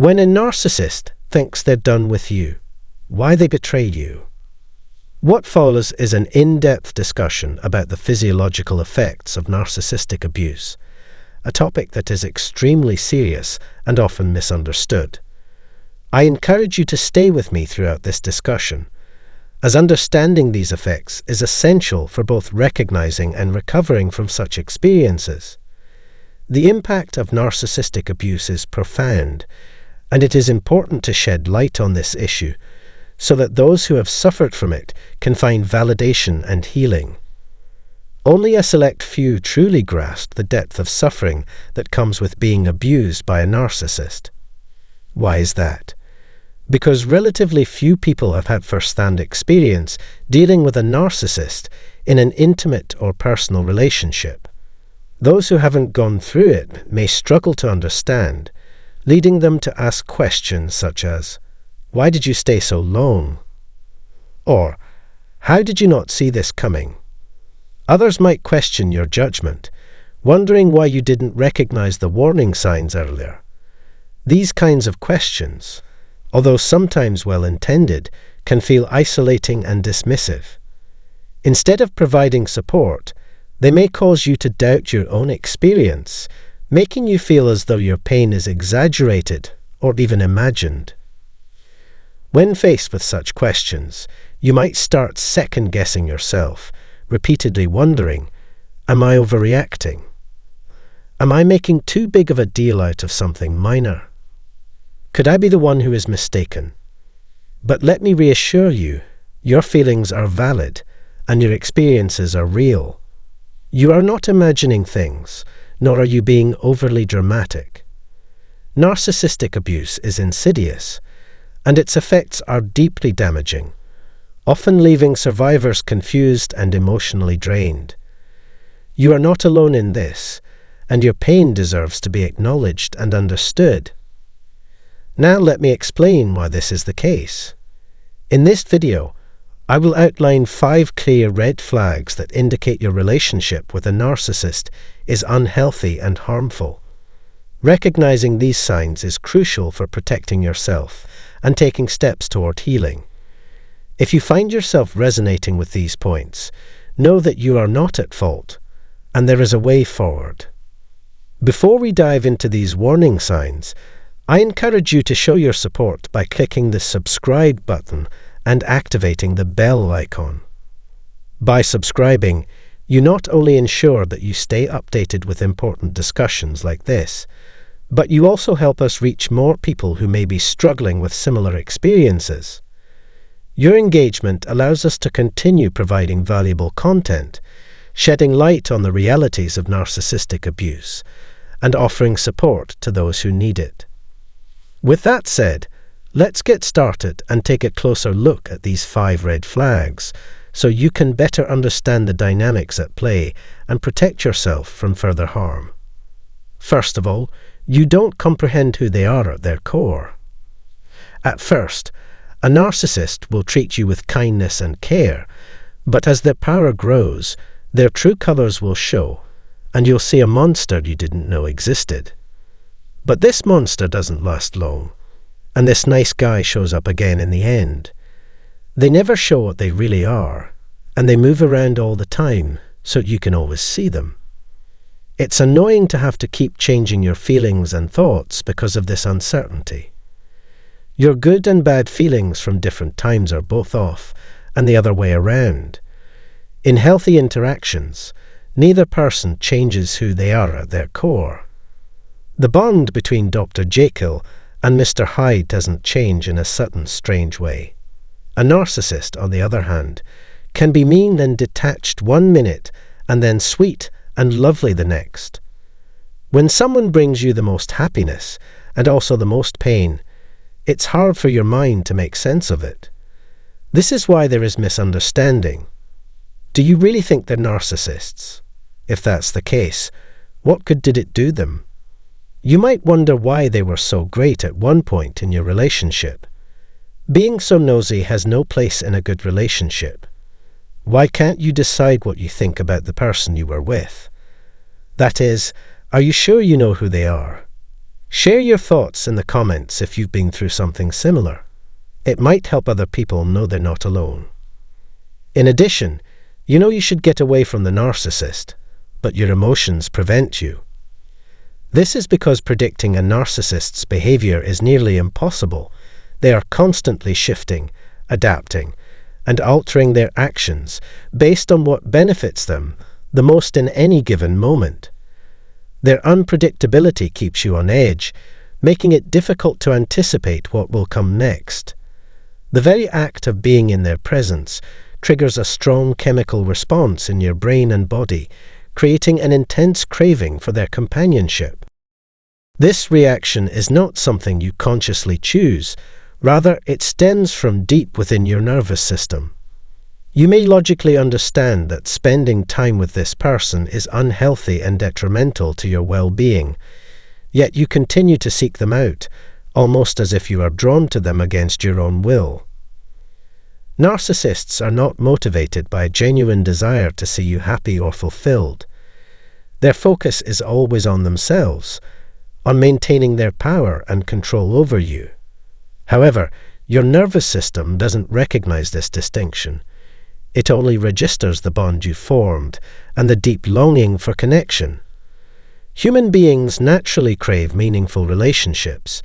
When a narcissist thinks they're done with you, why they betray you. What follows is an in-depth discussion about the physiological effects of narcissistic abuse, a topic that is extremely serious and often misunderstood. I encourage you to stay with me throughout this discussion, as understanding these effects is essential for both recognizing and recovering from such experiences. The impact of narcissistic abuse is profound, and it is important to shed light on this issue so that those who have suffered from it can find validation and healing. Only a select few truly grasp the depth of suffering that comes with being abused by a narcissist. Why is that? Because relatively few people have had first-hand experience dealing with a narcissist in an intimate or personal relationship. Those who haven't gone through it may struggle to understand, leading them to ask questions such as, "Why did you stay so long?" Or, "How did you not see this coming?" Others might question your judgment, wondering why you didn't recognize the warning signs earlier. These kinds of questions, although sometimes well-intended, can feel isolating and dismissive. Instead of providing support, they may cause you to doubt your own experience, making you feel as though your pain is exaggerated or even imagined. When faced with such questions, you might start second-guessing yourself, repeatedly wondering, "Am I overreacting? Am I making too big of a deal out of something minor? Could I be the one who is mistaken?" But let me reassure you, your feelings are valid and your experiences are real. You are not imagining things, nor are you being overly dramatic. Narcissistic abuse is insidious, and its effects are deeply damaging, often leaving survivors confused and emotionally drained. You are not alone in this, and your pain deserves to be acknowledged and understood. Now let me explain why this is the case. In this video, I will outline 5 clear red flags that indicate your relationship with a narcissist is unhealthy and harmful. Recognizing these signs is crucial for protecting yourself and taking steps toward healing. If you find yourself resonating with these points, know that you are not at fault, and there is a way forward. Before we dive into these warning signs, I encourage you to show your support by clicking the subscribe button and activating the bell icon. By subscribing, you not only ensure that you stay updated with important discussions like this, but you also help us reach more people who may be struggling with similar experiences. Your engagement allows us to continue providing valuable content, shedding light on the realities of narcissistic abuse, and offering support to those who need it. With that said, let's get started and take a closer look at these 5 red flags so you can better understand the dynamics at play and protect yourself from further harm. First of all, you don't comprehend who they are at their core. At first, a narcissist will treat you with kindness and care, but as their power grows, their true colors will show, and you'll see a monster you didn't know existed. But this monster doesn't last long, and this nice guy shows up again in the end. They never show what they really are, and they move around all the time, so you can always see them. It's annoying to have to keep changing your feelings and thoughts because of this uncertainty. Your good and bad feelings from different times are both off, and the other way around. In healthy interactions, neither person changes who they are at their core. The bond between Dr. Jekyll and Mr. Hyde doesn't change in a sudden, strange way. A narcissist, on the other hand, can be mean and detached one minute and then sweet and lovely the next. When someone brings you the most happiness and also the most pain, it's hard for your mind to make sense of it. This is why there is misunderstanding. Do you really think they're narcissists? If that's the case, what good did it do them? You might wonder why they were so great at one point in your relationship. Being so nosy has no place in a good relationship. Why can't you decide what you think about the person you were with? That is, are you sure you know who they are? Share your thoughts in the comments if you've been through something similar. It might help other people know they're not alone. In addition, you know you should get away from the narcissist, but your emotions prevent you. This is because predicting a narcissist's behavior is nearly impossible. They are constantly shifting, adapting, and altering their actions based on what benefits them the most in any given moment. Their unpredictability keeps you on edge, making it difficult to anticipate what will come next. The very act of being in their presence triggers a strong chemical response in your brain and body, creating an intense craving for their companionship. This reaction is not something you consciously choose, rather it stems from deep within your nervous system. You may logically understand that spending time with this person is unhealthy and detrimental to your well-being, yet you continue to seek them out, almost as if you are drawn to them against your own will. Narcissists are not motivated by a genuine desire to see you happy or fulfilled. Their focus is always on themselves, on maintaining their power and control over you. However, your nervous system doesn't recognize this distinction. It only registers the bond you formed and the deep longing for connection. Human beings naturally crave meaningful relationships,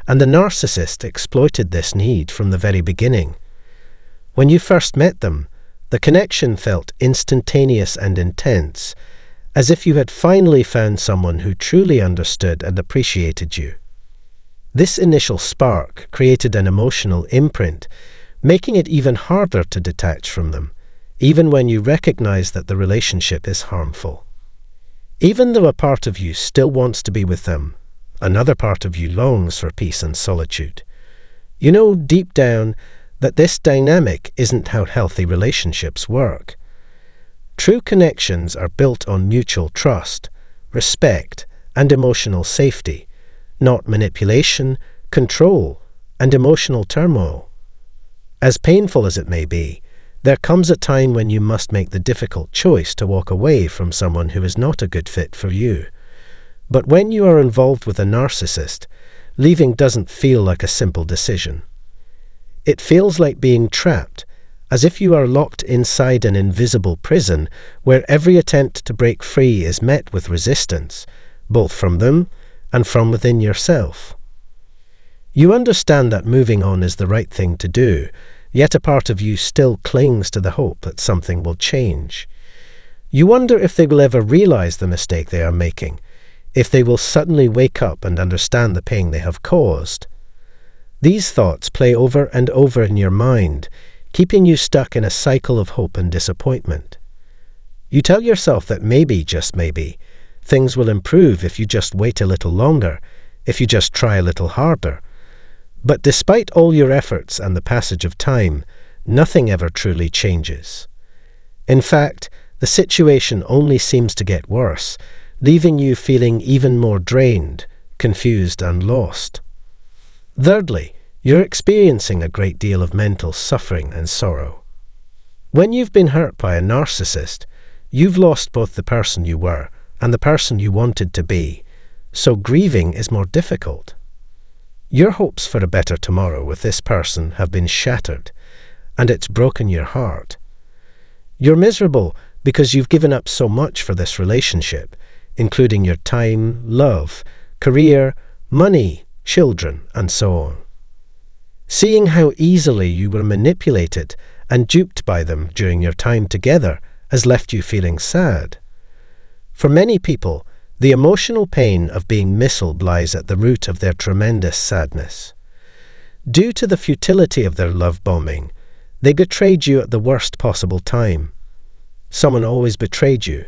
and the narcissist exploited this need from the very beginning. When you first met them, the connection felt instantaneous and intense, as if you had finally found someone who truly understood and appreciated you. This initial spark created an emotional imprint, making it even harder to detach from them, even when you recognize that the relationship is harmful. Even though a part of you still wants to be with them, another part of you longs for peace and solitude. You know deep down that this dynamic isn't how healthy relationships work. True connections are built on mutual trust, respect, and emotional safety, not manipulation, control, and emotional turmoil. As painful as it may be, there comes a time when you must make the difficult choice to walk away from someone who is not a good fit for you. But when you are involved with a narcissist, leaving doesn't feel like a simple decision. It feels like being trapped, as if you are locked inside an invisible prison where every attempt to break free is met with resistance, both from them and from within yourself. You understand that moving on is the right thing to do, yet a part of you still clings to the hope that something will change. You wonder if they will ever realize the mistake they are making, if they will suddenly wake up and understand the pain they have caused. These thoughts play over and over in your mind, keeping you stuck in a cycle of hope and disappointment. You tell yourself that maybe, just maybe, things will improve if you just wait a little longer, if you just try a little harder. But despite all your efforts and the passage of time, nothing ever truly changes. In fact, the situation only seems to get worse, leaving you feeling even more drained, confused, and lost. Thirdly, you're experiencing a great deal of mental suffering and sorrow. When you've been hurt by a narcissist, you've lost both the person you were and the person you wanted to be, so grieving is more difficult. Your hopes for a better tomorrow with this person have been shattered, and it's broken your heart. You're miserable because you've given up so much for this relationship, including your time, love, career, money, children, and so on. Seeing how easily you were manipulated and duped by them during your time together has left you feeling sad. For many people, the emotional pain of being misled lies at the root of their tremendous sadness. Due to the futility of their love bombing, they betrayed you at the worst possible time. Someone always betrayed you.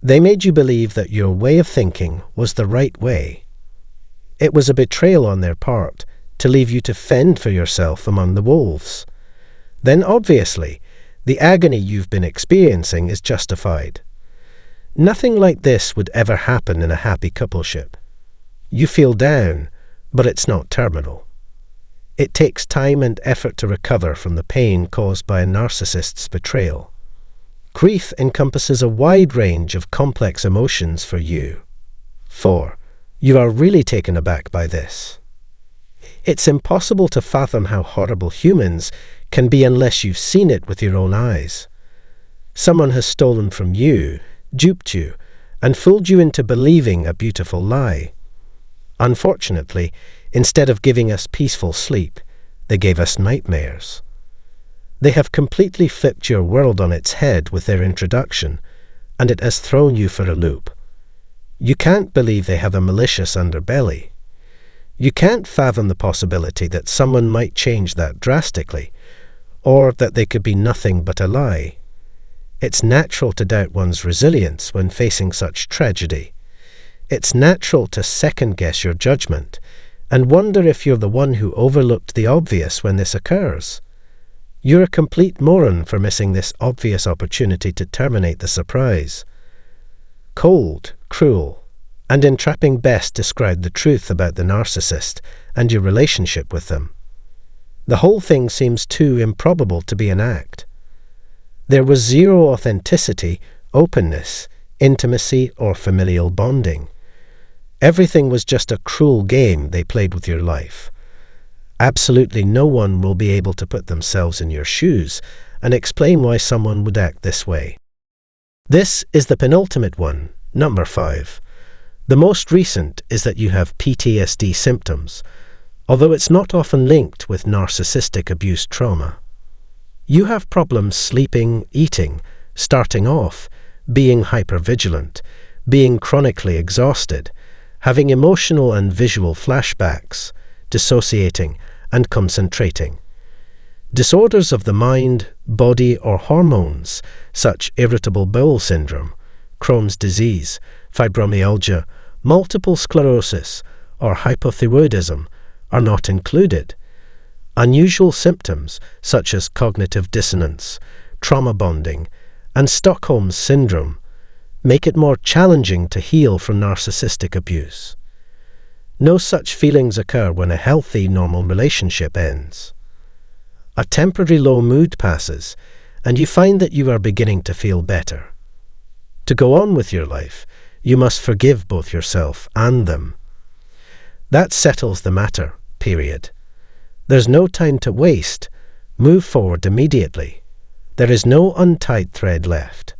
They made you believe that your way of thinking was the right way. It was a betrayal on their part to leave you to fend for yourself among the wolves. Then obviously, the agony you've been experiencing is justified. Nothing like this would ever happen in a happy coupleship. You feel down, but it's not terminal. It takes time and effort to recover from the pain caused by a narcissist's betrayal. Grief encompasses a wide range of complex emotions for you. 4. You are really taken aback by this. It's impossible to fathom how horrible humans can be unless you've seen it with your own eyes. Someone has stolen from you, duped you, and fooled you into believing a beautiful lie. Unfortunately, instead of giving us peaceful sleep, they gave us nightmares. They have completely flipped your world on its head with their introduction, and it has thrown you for a loop. You can't believe they have a malicious underbelly. You can't fathom the possibility that someone might change that drastically, or that they could be nothing but a lie. It's natural to doubt one's resilience when facing such tragedy. It's natural to second-guess your judgment and wonder if you're the one who overlooked the obvious when this occurs. You're a complete moron for missing this obvious opportunity to terminate the surprise. Cold, cruel, and entrapping best describe the truth about the narcissist and your relationship with them. The whole thing seems too improbable to be an act. There was zero authenticity, openness, intimacy, or familial bonding. Everything was just a cruel game they played with your life. Absolutely no one will be able to put themselves in your shoes and explain why someone would act this way. This is the penultimate one, number 5. The most recent is that you have PTSD symptoms, although it's not often linked with narcissistic abuse trauma. You have problems sleeping, eating, starting off, being hypervigilant, being chronically exhausted, having emotional and visual flashbacks, dissociating, and concentrating. Disorders of the mind, body, or hormones, such irritable bowel syndrome, Crohn's disease, fibromyalgia, multiple sclerosis, or hypothyroidism, are not included. Unusual symptoms, such as cognitive dissonance, trauma bonding, and Stockholm syndrome, make it more challenging to heal from narcissistic abuse. No such feelings occur when a healthy, normal relationship ends. A temporary low mood passes, and you find that you are beginning to feel better. To go on with your life, you must forgive both yourself and them. That settles the matter, period. There's no time to waste. Move forward immediately. There is no untied thread left.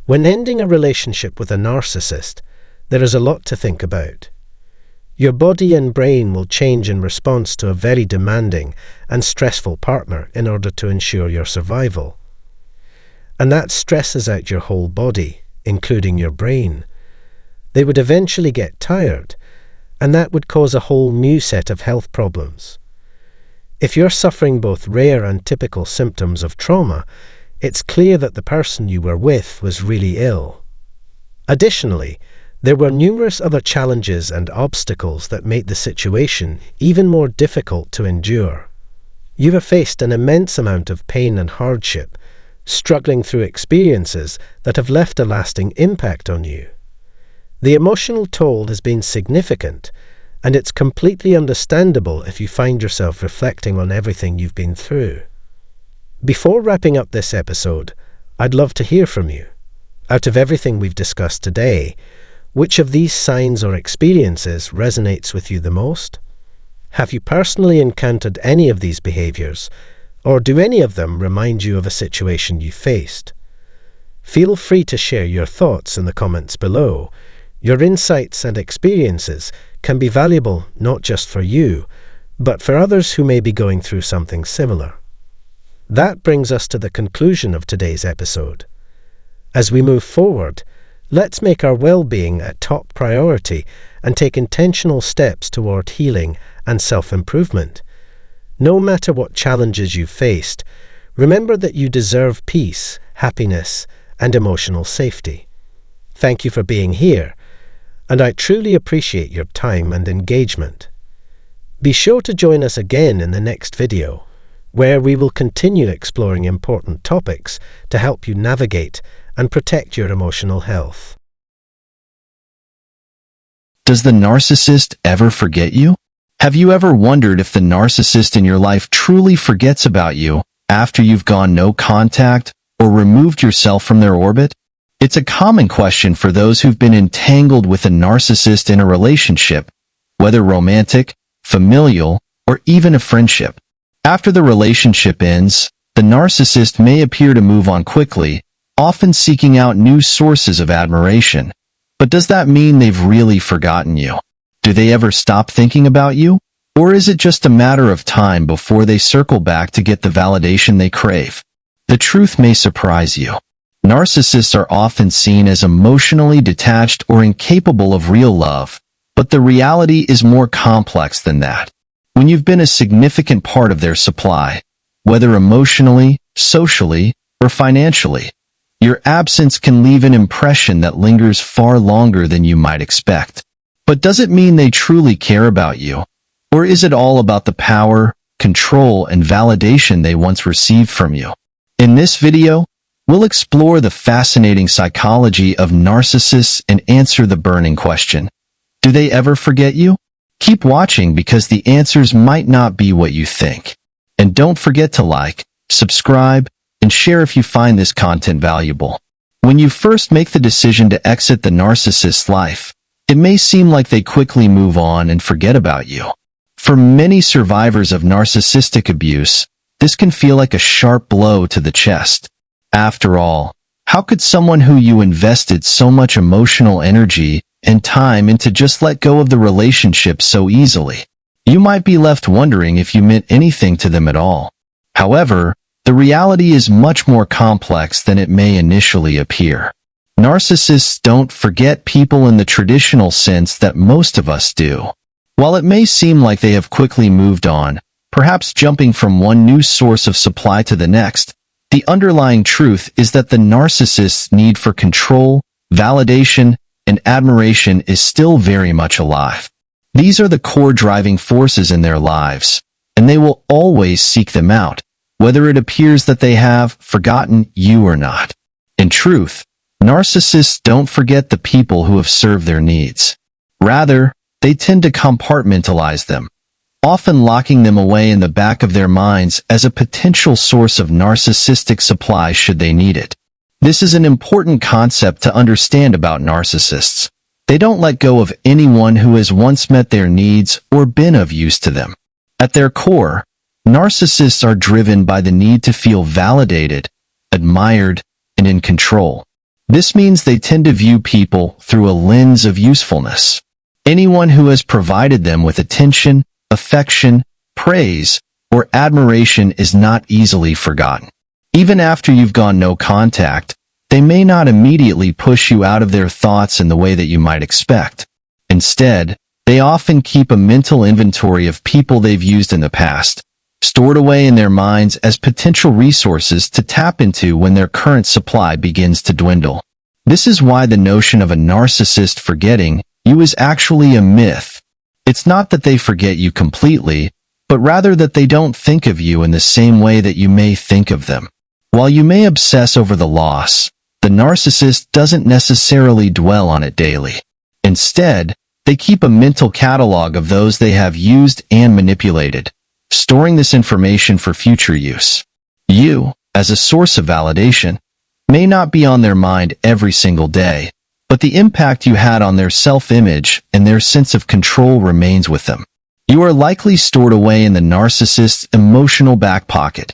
When ending a relationship with a narcissist, there is a lot to think about. Your body and brain will change in response to a very demanding and stressful partner in order to ensure your survival. And that stresses out your whole body, including your brain. They would eventually get tired, and that would cause a whole new set of health problems. If you're suffering both rare and typical symptoms of trauma, it's clear that the person you were with was really ill. Additionally, there were numerous other challenges and obstacles that made the situation even more difficult to endure. You have faced an immense amount of pain and hardship, struggling through experiences that have left a lasting impact on you. The emotional toll has been significant, and it's completely understandable if you find yourself reflecting on everything you've been through. Before wrapping up this episode, I'd love to hear from you. Out of everything we've discussed today, which of these signs or experiences resonates with you the most? Have you personally encountered any of these behaviors, or do any of them remind you of a situation you faced? Feel free to share your thoughts in the comments below. Your insights and experiences can be valuable not just for you, but for others who may be going through something similar. That brings us to the conclusion of today's episode. As we move forward, let's make our well-being a top priority and take intentional steps toward healing and self-improvement. No matter what challenges you've faced, remember that you deserve peace, happiness, and emotional safety. Thank you for being here, and I truly appreciate your time and engagement. Be sure to join us again in the next video, where we will continue exploring important topics to help you navigate and protect your emotional health. Does the narcissist ever forget you? Have you ever wondered if the narcissist in your life truly forgets about you after you've gone no contact or removed yourself from their orbit? It's a common question for those who've been entangled with a narcissist in a relationship, whether romantic, familial, or even a friendship. After the relationship ends, the narcissist may appear to move on quickly, often seeking out new sources of admiration. But does that mean they've really forgotten you? Do they ever stop thinking about you? Or is it just a matter of time before they circle back to get the validation they crave? The truth may surprise you. Narcissists are often seen as emotionally detached or incapable of real love, but the reality is more complex than that. When you've been a significant part of their supply, whether emotionally, socially, or financially, your absence can leave an impression that lingers far longer than you might expect. But does it mean they truly care about you? Or is it all about the power, control, and validation they once received from you? In this video, we'll explore the fascinating psychology of narcissists and answer the burning question: do they ever forget you? Keep watching because the answers might not be what you think. And don't forget to like, subscribe, and share if you find this content valuable. When you first make the decision to exit the narcissist's life, it may seem like they quickly move on and forget about you. For many survivors of narcissistic abuse, this can feel like a sharp blow to the chest. After all, how could someone who you invested so much emotional energy and time into just let go of the relationship so easily? You might be left wondering if you meant anything to them at all. However, the reality is much more complex than it may initially appear. Narcissists don't forget people in the traditional sense that most of us do. While it may seem like they have quickly moved on, perhaps jumping from one new source of supply to the next, the underlying truth is that the narcissist's need for control, validation, and admiration is still very much alive. These are the core driving forces in their lives, and they will always seek them out, whether it appears that they have forgotten you or not. In truth, narcissists don't forget the people who have served their needs. Rather, they tend to compartmentalize them, often locking them away in the back of their minds as a potential source of narcissistic supply should they need it. This is an important concept to understand about narcissists. They don't let go of anyone who has once met their needs or been of use to them. At their core, narcissists are driven by the need to feel validated, admired, and in control. This means they tend to view people through a lens of usefulness. Anyone who has provided them with attention, affection, praise, or admiration is not easily forgotten. Even after you've gone no contact, they may not immediately push you out of their thoughts in the way that you might expect. Instead, they often keep a mental inventory of people they've used in the past, stored away in their minds as potential resources to tap into when their current supply begins to dwindle. This is why the notion of a narcissist forgetting you is actually a myth. It's not that they forget you completely, but rather that they don't think of you in the same way that you may think of them. While you may obsess over the loss, the narcissist doesn't necessarily dwell on it daily. Instead, they keep a mental catalog of those they have used and manipulated, storing this information for future use. You, as a source of validation, may not be on their mind every single day, but the impact you had on their self-image and their sense of control remains with them. You are likely stored away in the narcissist's emotional back pocket,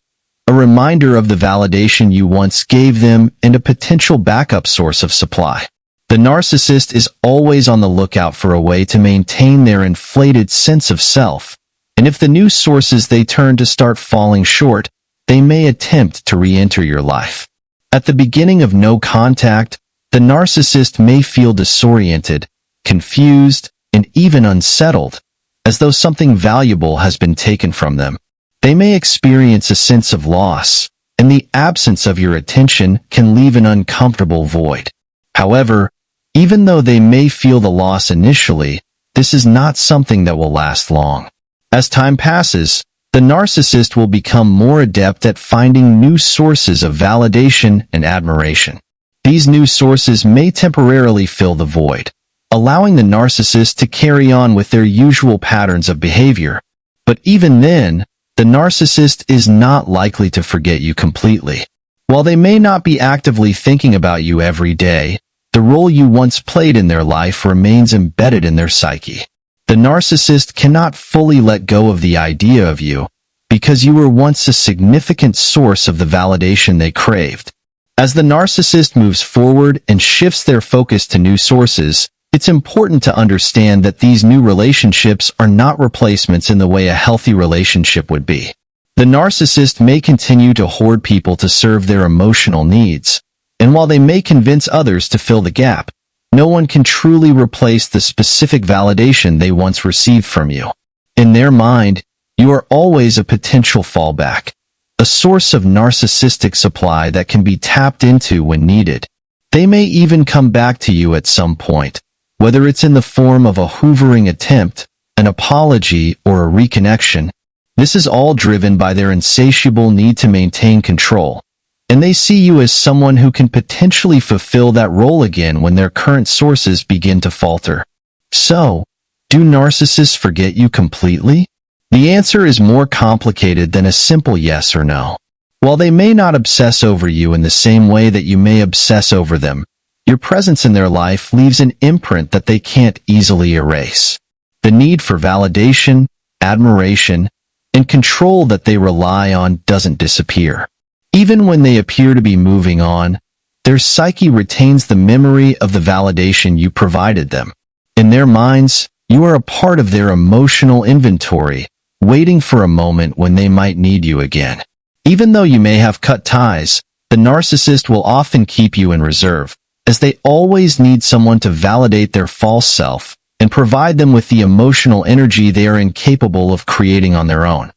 a reminder of the validation you once gave them and a potential backup source of supply. The narcissist is always on the lookout for a way to maintain their inflated sense of self, and if the new sources they turn to start falling short, they may attempt to re-enter your life. At the beginning of no contact, the narcissist may feel disoriented, confused, and even unsettled, as though something valuable has been taken from them. They may experience a sense of loss, and the absence of your attention can leave an uncomfortable void. However, even though they may feel the loss initially, this is not something that will last long. As time passes, the narcissist will become more adept at finding new sources of validation and admiration. These new sources may temporarily fill the void, allowing the narcissist to carry on with their usual patterns of behavior. But even then, the narcissist is not likely to forget you completely. While they may not be actively thinking about you every day, the role you once played in their life remains embedded in their psyche. The narcissist cannot fully let go of the idea of you because you were once a significant source of the validation they craved. As the narcissist moves forward and shifts their focus to new sources, it's important to understand that these new relationships are not replacements in the way a healthy relationship would be. The narcissist may continue to hoard people to serve their emotional needs, and while they may convince others to fill the gap, no one can truly replace the specific validation they once received from you. In their mind, you are always a potential fallback, a source of narcissistic supply that can be tapped into when needed. They may even come back to you at some point, whether it's in the form of a hoovering attempt, an apology, or a reconnection. This is all driven by their insatiable need to maintain control, and they see you as someone who can potentially fulfill that role again when their current sources begin to falter. So, do narcissists forget you completely? The answer is more complicated than a simple yes or no. While they may not obsess over you in the same way that you may obsess over them, your presence in their life leaves an imprint that they can't easily erase. The need for validation, admiration, and control that they rely on doesn't disappear. Even when they appear to be moving on, their psyche retains the memory of the validation you provided them. In their minds, you are a part of their emotional inventory, waiting for a moment when they might need you again. Even though you may have cut ties, the narcissist will often keep you in reserve, as they always need someone to validate their false self and provide them with the emotional energy they are incapable of creating on their own.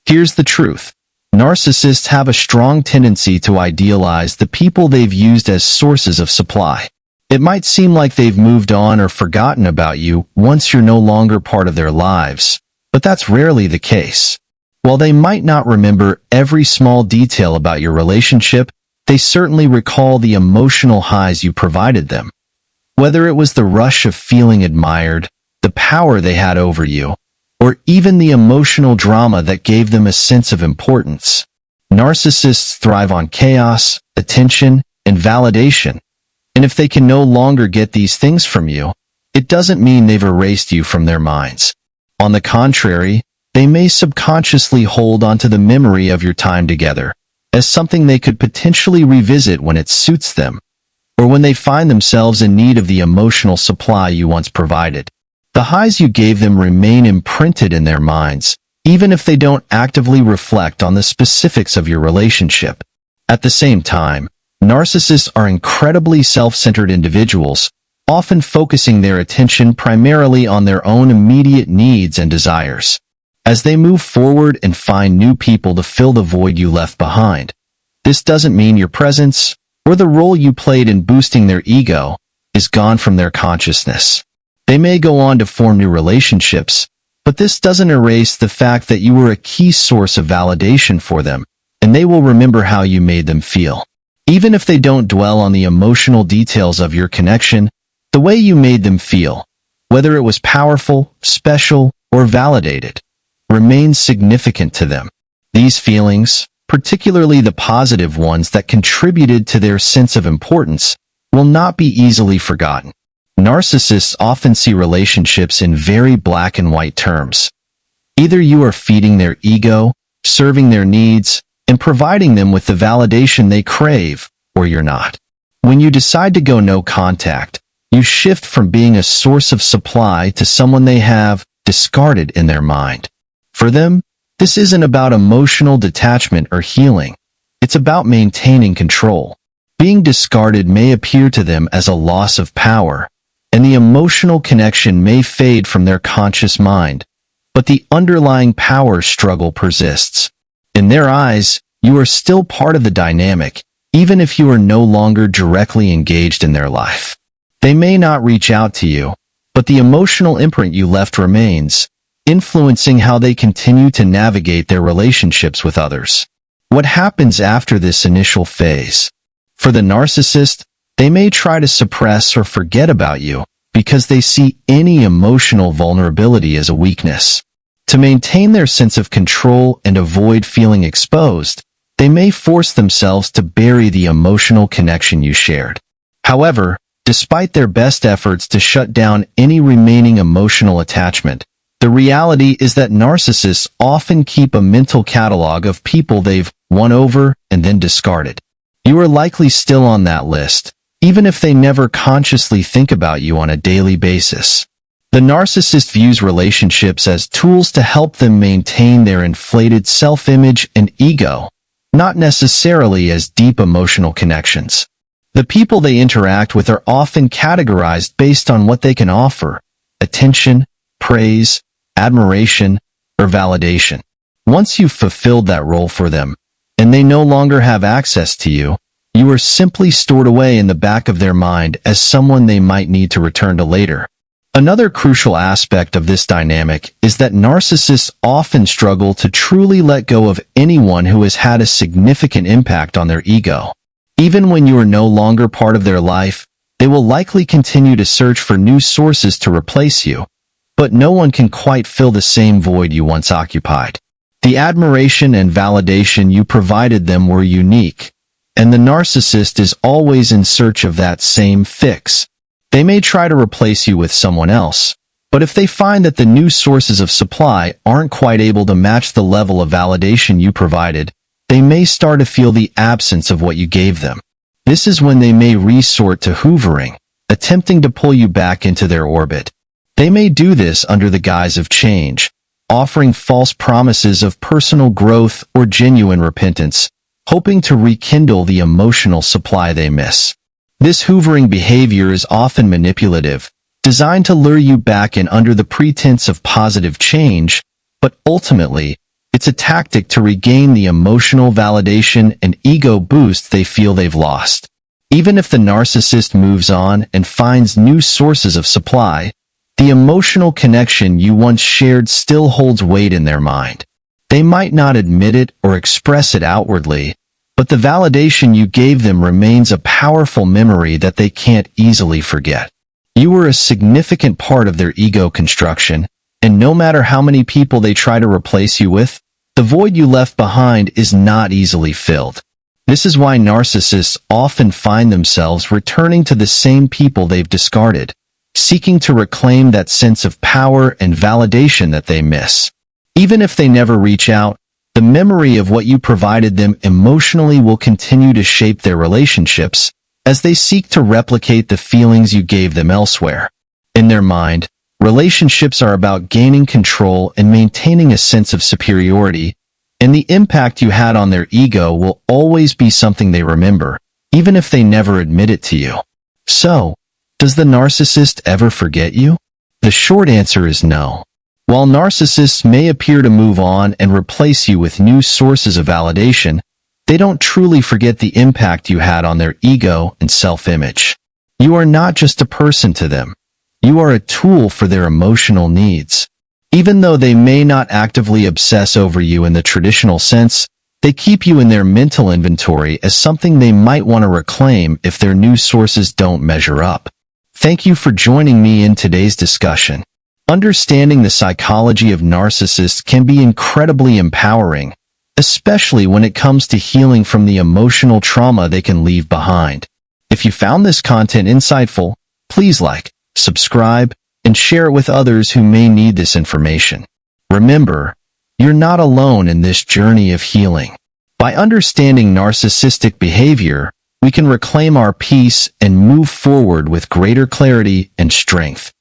Here's the truth. Narcissists have a strong tendency to idealize the people they've used as sources of supply. It might seem like they've moved on or forgotten about you once you're no longer part of their lives, but that's rarely the case. While they might not remember every small detail about your relationship, they certainly recall the emotional highs you provided them. Whether it was the rush of feeling admired, the power they had over you, or even the emotional drama that gave them a sense of importance. Narcissists thrive on chaos, attention, and validation. And if they can no longer get these things from you, it doesn't mean they've erased you from their minds. On the contrary, they may subconsciously hold onto the memory of your time together as something they could potentially revisit when it suits them, or when they find themselves in need of the emotional supply you once provided. The highs you gave them remain imprinted in their minds, even if they don't actively reflect on the specifics of your relationship. At the same time, narcissists are incredibly self-centered individuals, often focusing their attention primarily on their own immediate needs and desires. As they move forward and find new people to fill the void you left behind, this doesn't mean your presence, or the role you played in boosting their ego, is gone from their consciousness. They may go on to form new relationships, but this doesn't erase the fact that you were a key source of validation for them, and they will remember how you made them feel. Even if they don't dwell on the emotional details of your connection, the way you made them feel, whether it was powerful, special, or validated, remains significant to them. These feelings, particularly the positive ones that contributed to their sense of importance, will not be easily forgotten. Narcissists often see relationships in very black and white terms. Either you are feeding their ego, serving their needs, and providing them with the validation they crave, or you're not. When you decide to go no contact, you shift from being a source of supply to someone they have discarded in their mind. For them, this isn't about emotional detachment or healing. It's about maintaining control. Being discarded may appear to them as a loss of power, and the emotional connection may fade from their conscious mind, but the underlying power struggle persists. In their eyes, you are still part of the dynamic, even if you are no longer directly engaged in their life. They may not reach out to you, but the emotional imprint you left remains, influencing how they continue to navigate their relationships with others. What happens after this initial phase? For the narcissist, they may try to suppress or forget about you because they see any emotional vulnerability as a weakness. To maintain their sense of control and avoid feeling exposed, they may force themselves to bury the emotional connection you shared. However, despite their best efforts to shut down any remaining emotional attachment, the reality is that narcissists often keep a mental catalog of people they've won over and then discarded. You are likely still on that list, even if they never consciously think about you on a daily basis. The narcissist views relationships as tools to help them maintain their inflated self-image and ego, not necessarily as deep emotional connections. The people they interact with are often categorized based on what they can offer: attention, praise, admiration, or validation. Once you've fulfilled that role for them, and they no longer have access to you, you are simply stored away in the back of their mind as someone they might need to return to later. Another crucial aspect of this dynamic is that narcissists often struggle to truly let go of anyone who has had a significant impact on their ego. Even when you are no longer part of their life, they will likely continue to search for new sources to replace you, but no one can quite fill the same void you once occupied. The admiration and validation you provided them were unique, and the narcissist is always in search of that same fix. They may try to replace you with someone else, but if they find that the new sources of supply aren't quite able to match the level of validation you provided, they may start to feel the absence of what you gave them. This is when they may resort to hoovering, attempting to pull you back into their orbit. They may do this under the guise of change, offering false promises of personal growth or genuine repentance, hoping to rekindle the emotional supply they miss. This hoovering behavior is often manipulative, designed to lure you back in under the pretense of positive change, but ultimately, it's a tactic to regain the emotional validation and ego boost they feel they've lost. Even if the narcissist moves on and finds new sources of supply, the emotional connection you once shared still holds weight in their mind. They might not admit it or express it outwardly, but the validation you gave them remains a powerful memory that they can't easily forget. You were a significant part of their ego construction, and no matter how many people they try to replace you with, the void you left behind is not easily filled. This is why narcissists often find themselves returning to the same people they've discarded, seeking to reclaim that sense of power and validation that they miss. Even if they never reach out, the memory of what you provided them emotionally will continue to shape their relationships as they seek to replicate the feelings you gave them elsewhere. In their mind, relationships are about gaining control and maintaining a sense of superiority, and the impact you had on their ego will always be something they remember, even if they never admit it to you. So, does the narcissist ever forget you? The short answer is no. While narcissists may appear to move on and replace you with new sources of validation, they don't truly forget the impact you had on their ego and self-image. You are not just a person to them. You are a tool for their emotional needs. Even though they may not actively obsess over you in the traditional sense, they keep you in their mental inventory as something they might want to reclaim if their new sources don't measure up. Thank you for joining me in today's discussion. Understanding the psychology of narcissists can be incredibly empowering, especially when it comes to healing from the emotional trauma they can leave behind. If you found this content insightful, please like, subscribe, and share it with others who may need this information. Remember, you're not alone in this journey of healing. By understanding narcissistic behavior, we can reclaim our peace and move forward with greater clarity and strength.